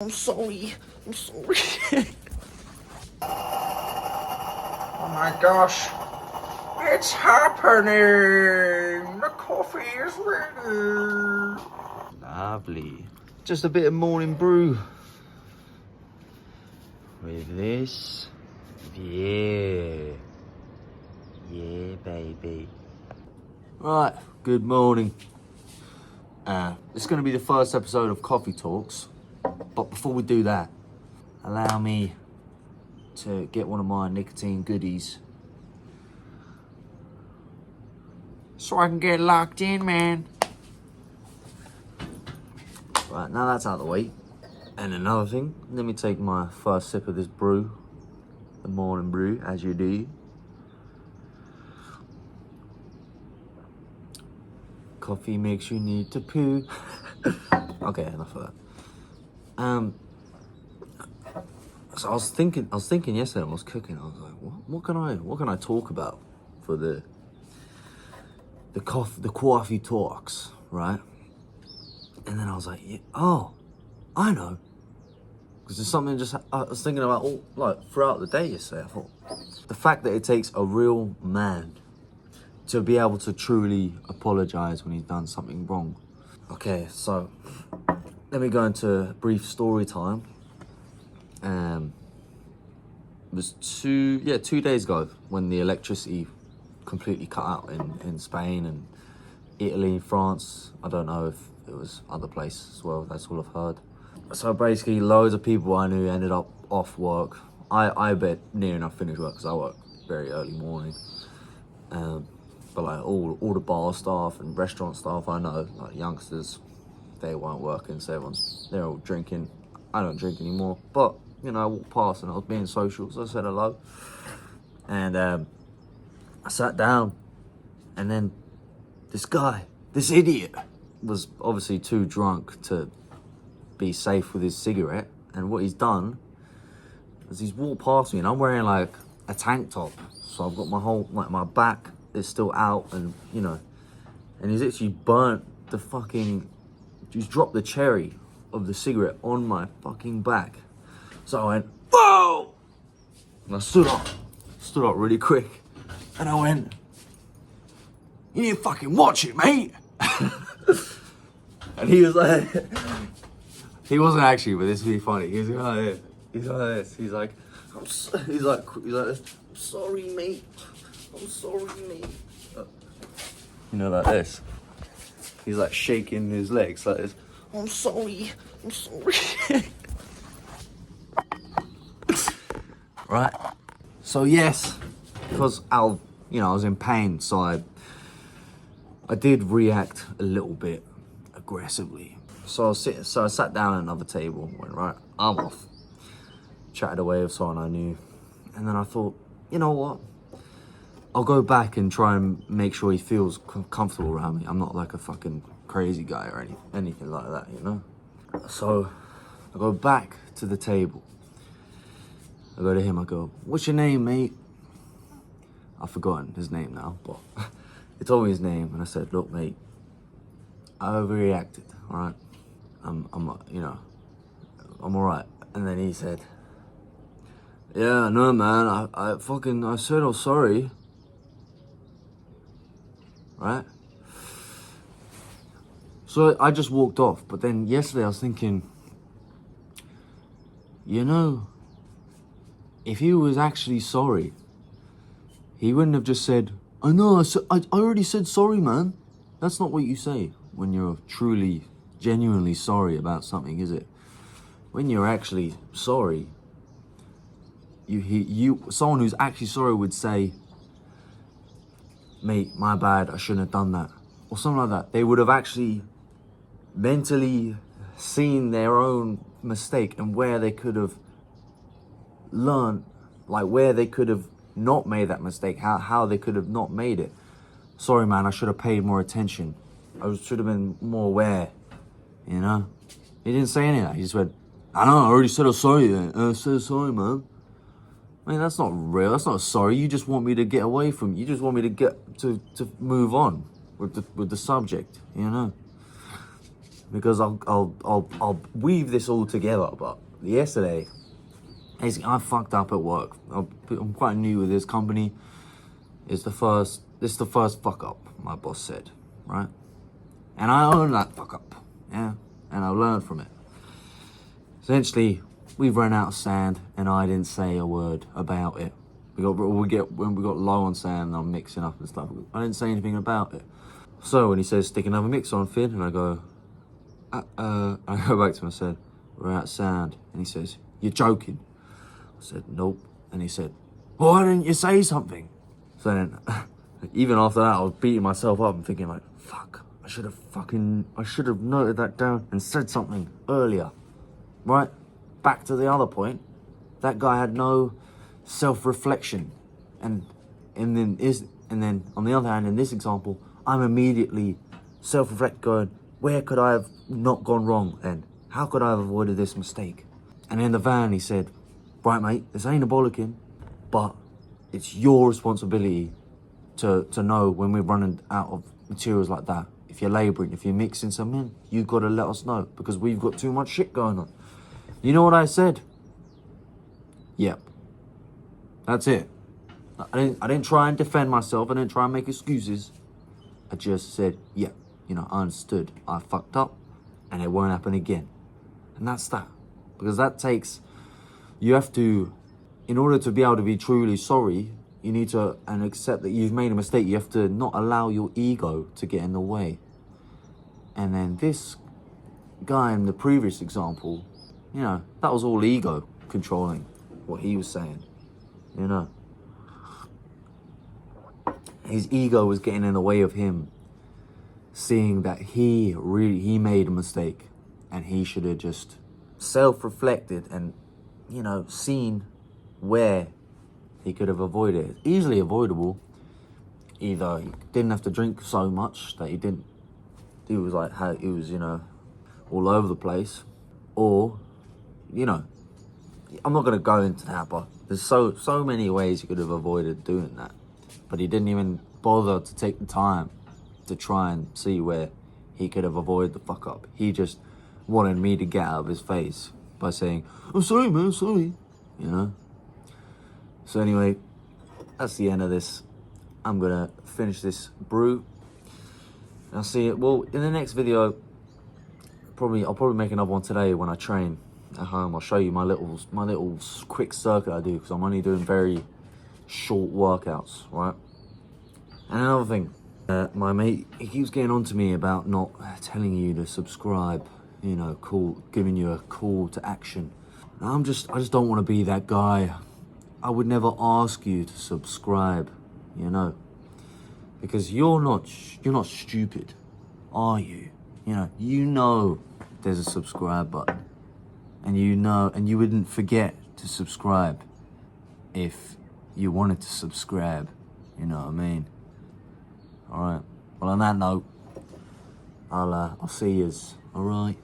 I'm sorry. I'm sorry. Oh my gosh. It's happening. The coffee is ready. Lovely. Just a bit of morning brew. With this. Yeah. Yeah, baby. Right, good morning. It's going to be the first episode of Coffee Talks. But before we do that, allow me to get one of my nicotine goodies. So I can get locked in, man. Right, now that's out of the way. And another thing, let me take my first sip of this brew. The morning brew, as you do. Coffee makes you need to poo. Okay, enough of that. So I was thinking yesterday when I was cooking, I was like, what can I talk about for the coffee talks, right? And then I was like, yeah, oh, I know. Because there's something I was thinking about all, like, throughout the day yesterday. I thought, the fact that it takes a real man to be able to truly apologize when he's done something wrong. Okay, so let me go into brief story time. It was 2 days ago when the electricity completely cut out in Spain and Italy, France. I don't know if it was other places as well. That's all I've heard. So basically, loads of people I knew ended up off work. I bet near enough finished work because I work very early morning. But like all the bar staff and restaurant staff I know, like youngsters, they weren't working, so they're all drinking. I don't drink anymore, but you know, I walked past and I was being social, so I said hello. And I sat down, and then this idiot, was obviously too drunk to be safe with his cigarette. And what he's done is he's walked past me, and I'm wearing like a tank top, so I've got my whole, like, my back is still out, and you know, and he's actually burnt the fucking, he's dropped the cherry of the cigarette on my fucking back. So I went, whoa! And I stood up really quick, and I went, you need to fucking watch it, mate. And he was like, he wasn't actually, but this would be funny. He was like this. He's like this. He's like, he's like this. I'm sorry, mate. I'm sorry, mate. You know, like this. He's like shaking his legs like this. I'm sorry. I'm sorry. Right. So yes, because I was in pain, so I did react a little bit aggressively. So I sat down at another table, went, right, I'm off. Chatted away with someone I knew. And then I thought, you know what? I'll go back and try and make sure he feels comfortable around me. I'm not like a fucking crazy guy or anything like that, you know? So I go back to the table. I go to him, I go, what's your name, mate? I've forgotten his name now, but he told me his name, and I said, look, mate, I overreacted, all right? I'm all right. And then he said, yeah, no, man, I said I'm sorry, right? So I just walked off, but then yesterday I was thinking, you know, if he was actually sorry, he wouldn't have just said, I know, I already said sorry, man. That's not what you say when you're truly, genuinely sorry about something, is it? When you're actually sorry, someone who's actually sorry would say, mate, my bad, I shouldn't have done that. Or something like that. They would have actually mentally seen their own mistake and where they could have learned, like where they could have not made that mistake, how they could have not made it. Sorry, man, I should have paid more attention. I should have been more aware, you know? He didn't say any of that. He just went, I know, I already said I'm sorry then. I said sorry, man. I mean, that's not real. That's not sorry. You just want me to get away from you. You just want me to get to move on with the subject, you know? because I'll weave this all together. But yesterday, basically, I fucked up at work. I'm quite new with this company. This is the first fuck up, my boss said, right? And I own that fuck up, yeah? And I learned from it. Essentially, we've run out of sand, and I didn't say a word about it. When we got low on sand, and I'm mixing up and stuff. I didn't say anything about it. So when he says, stick another mix on, Finn, and I go back to him, I said, we're out of sand. And he says, you're joking. I said, nope. And he said, well, why didn't you say something? So then, even after that, I was beating myself up and thinking like, fuck, I should have noted that down and said something earlier, right? Back to the other point, that guy had no self-reflection. And then on the other hand, in this example, I'm immediately self-reflect going, where could I have not gone wrong then? How could I have avoided this mistake? And in the van, he said, right, mate, this ain't a bollocking, but it's your responsibility to know when we're running out of materials like that. If you're labouring, if you're mixing some in, you've got to let us know because we've got too much shit going on. You know what I said? Yep. That's it. I didn't try and defend myself. I didn't try and make excuses. I just said, yeah, I understood. I fucked up and it won't happen again. And that's that. Because you have to, in order to be able to be truly sorry, you need to, and accept that you've made a mistake, you have to not allow your ego to get in the way. And then this guy in the previous example, that was all ego controlling what he was saying, His ego was getting in the way of him seeing that he made a mistake and he should have just self-reflected and, seen where he could have avoided it. Easily avoidable. Either he didn't have to drink so much that he was all over the place, or, I'm not going to go into that, but there's so many ways he could have avoided doing that. But he didn't even bother to take the time to try and see where he could have avoided the fuck up. He just wanted me to get out of his face by saying, I'm sorry, man, sorry, So anyway, that's the end of this. I'm going to finish this brew. I'll see it. Well, in the next video, I'll probably make another one today when I train at home. I'll show you my little quick circuit I do because I'm only doing very short workouts, right? And another thing, my mate, he keeps getting on to me about not telling you to subscribe, giving you a call to action. And I just don't want to be that guy. I would never ask you to subscribe, because you're not stupid, are you? There's a subscribe button, and you wouldn't forget to subscribe if you wanted to subscribe, you know what I mean? All right. Well, on that note, I'll see yous. All right.